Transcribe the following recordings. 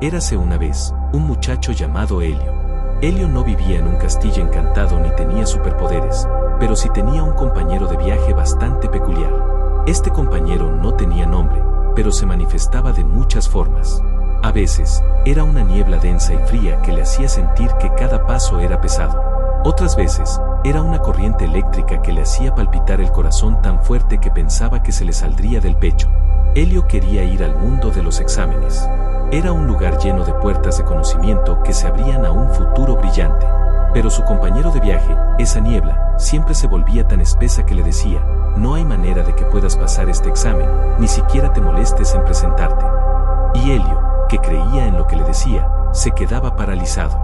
Érase una vez un muchacho llamado Helio. Helio no vivía en un castillo encantado ni tenía superpoderes, pero sí tenía un compañero de viaje bastante peculiar. Este compañero no tenía nombre, pero se manifestaba de muchas formas. A veces, era una niebla densa y fría que le hacía sentir que cada paso era pesado. Otras veces, era una corriente eléctrica que le hacía palpitar el corazón tan fuerte que pensaba que se le saldría del pecho. Helio quería ir al mundo de los exámenes. Era un lugar lleno de puertas de conocimiento que se abrían a un futuro brillante. Pero su compañero de viaje, esa niebla, siempre se volvía tan espesa que le decía: no hay manera de que puedas pasar este examen, ni siquiera te molestes en presentarte. Y Helio, que creía en lo que le decía, se quedaba paralizado.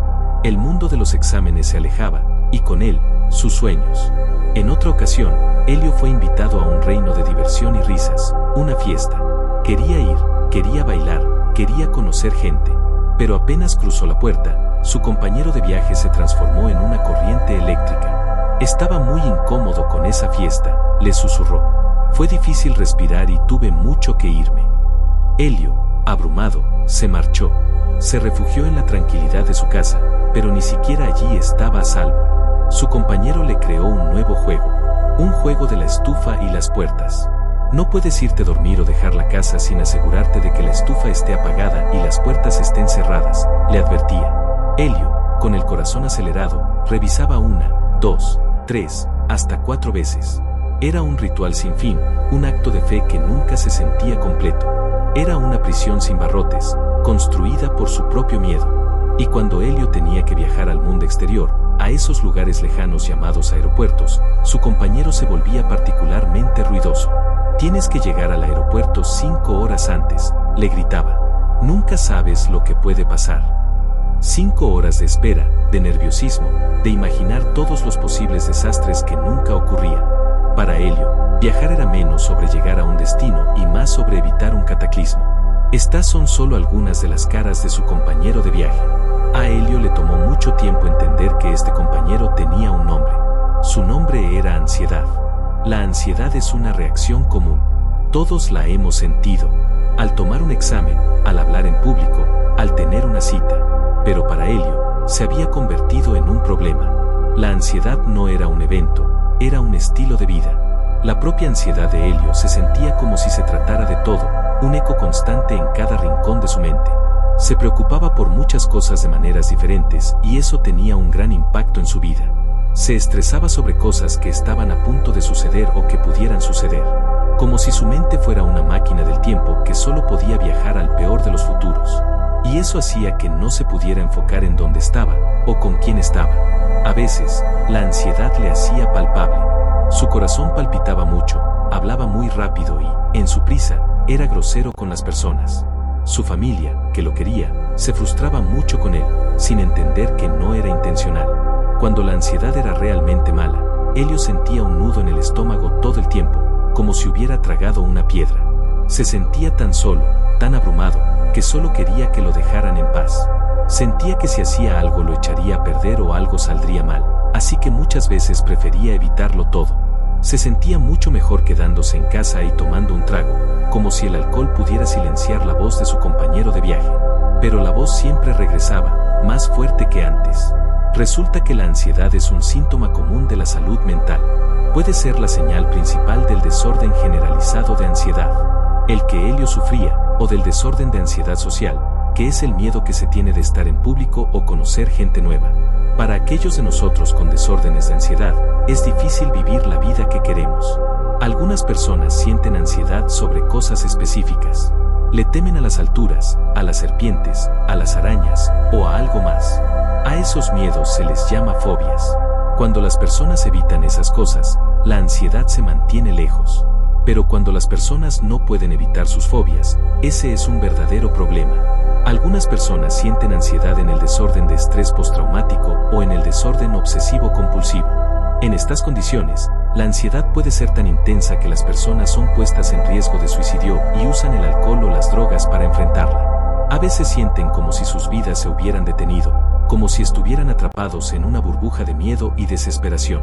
El mundo de los exámenes se alejaba, y con él, sus sueños. En otra ocasión, Helio fue invitado a un reino de diversión y risas, una fiesta. Quería ir, quería bailar, quería conocer gente. Pero apenas cruzó la puerta, su compañero de viaje se transformó en una corriente eléctrica. Estaba muy incómodo con esa fiesta, le susurró. Fue difícil respirar y tuve mucho que irme. Helio, abrumado, se marchó. Se refugió en la tranquilidad de su casa, pero ni siquiera allí estaba a salvo. Su compañero le creó un nuevo juego, un juego de la estufa y las puertas. No puedes irte a dormir o dejar la casa sin asegurarte de que la estufa esté apagada y las puertas estén cerradas, le advertía. Helio, con el corazón acelerado, revisaba 1, 2, 3, hasta 4 veces. Era un ritual sin fin, un acto de fe que nunca se sentía completo. Era una prisión sin barrotes, construida por su propio miedo. Y cuando Helio tenía que viajar al mundo exterior, a esos lugares lejanos llamados aeropuertos, su compañero se volvía particularmente ruidoso. Tienes que llegar al aeropuerto 5 horas antes, le gritaba. Nunca sabes lo que puede pasar. 5 horas de espera, de nerviosismo, de imaginar todos los posibles desastres que nunca ocurrían. Para Helio, viajar era menos sobre llegar a un destino y más sobre evitar un cataclismo. Estas son solo algunas de las caras de su compañero de viaje. A Helio le tomó mucho tiempo entender que este compañero tenía un nombre. Su nombre era ansiedad. La ansiedad es una reacción común. Todos la hemos sentido. Al tomar un examen, al hablar en público, al tener una cita. Pero para Helio, se había convertido en un problema. La ansiedad no era un evento, era un estilo de vida. La propia ansiedad de Helio se sentía como si se tratara de todo, un eco constante en cada rincón de su mente. Se preocupaba por muchas cosas de maneras diferentes y eso tenía un gran impacto en su vida. Se estresaba sobre cosas que estaban a punto de suceder o que pudieran suceder. Como si su mente fuera una máquina del tiempo que solo podía viajar al peor de los futuros. Y eso hacía que no se pudiera enfocar en dónde estaba o con quién estaba. A veces, la ansiedad le hacía palpable. Su corazón palpitaba mucho, hablaba muy rápido y, en su prisa, era grosero con las personas. Su familia, que lo quería, se frustraba mucho con él, sin entender que no era intencional. Cuando la ansiedad era realmente mala, Helio sentía un nudo en el estómago todo el tiempo, como si hubiera tragado una piedra. Se sentía tan solo, tan abrumado, que solo quería que lo dejaran en paz. Sentía que si hacía algo lo echaría a perder o algo saldría mal, así que muchas veces prefería evitarlo todo. Se sentía mucho mejor quedándose en casa y tomando un trago, como si el alcohol pudiera silenciar la voz de su compañero de viaje. Pero la voz siempre regresaba, más fuerte que antes. Resulta que la ansiedad es un síntoma común de la salud mental. Puede ser la señal principal del desorden generalizado de ansiedad, el que Helio sufría, o del desorden de ansiedad social, que es el miedo que se tiene de estar en público o conocer gente nueva. Para aquellos de nosotros con desórdenes de ansiedad, es difícil vivir la vida que queremos. Algunas personas sienten ansiedad sobre cosas específicas. Le temen a las alturas, a las serpientes, a las arañas, o a algo más. A esos miedos se les llama fobias. Cuando las personas evitan esas cosas, la ansiedad se mantiene lejos. Pero cuando las personas no pueden evitar sus fobias, ese es un verdadero problema. Algunas personas sienten ansiedad en el desorden de estrés postraumático o en el desorden obsesivo-compulsivo. En estas condiciones, la ansiedad puede ser tan intensa que las personas son puestas en riesgo de suicidio y usan el alcohol o las drogas para enfrentarla. A veces sienten como si sus vidas se hubieran detenido, como si estuvieran atrapados en una burbuja de miedo y desesperación.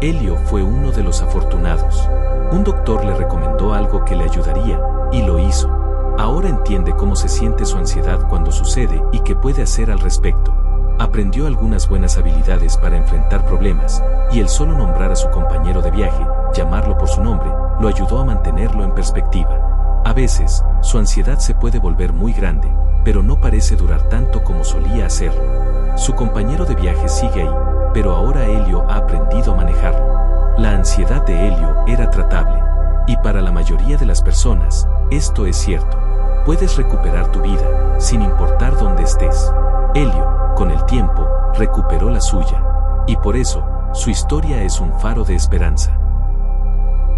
Helio fue uno de los afortunados. Un doctor le recomendó algo que le ayudaría, y lo hizo. Ahora entiende cómo se siente su ansiedad cuando sucede y qué puede hacer al respecto. Aprendió algunas buenas habilidades para enfrentar problemas, y el solo nombrar a su compañero de viaje, llamarlo por su nombre, lo ayudó a mantenerlo en perspectiva. A veces, su ansiedad se puede volver muy grande, pero no parece durar tanto como solía hacerlo. Su compañero de viaje sigue ahí, pero ahora Elio ha aprendido a manejarlo. La ansiedad de Elio era tratable, y para la mayoría de las personas, esto es cierto. Puedes recuperar tu vida, sin importar dónde estés. Elio, con el tiempo, recuperó la suya, y por eso, su historia es un faro de esperanza.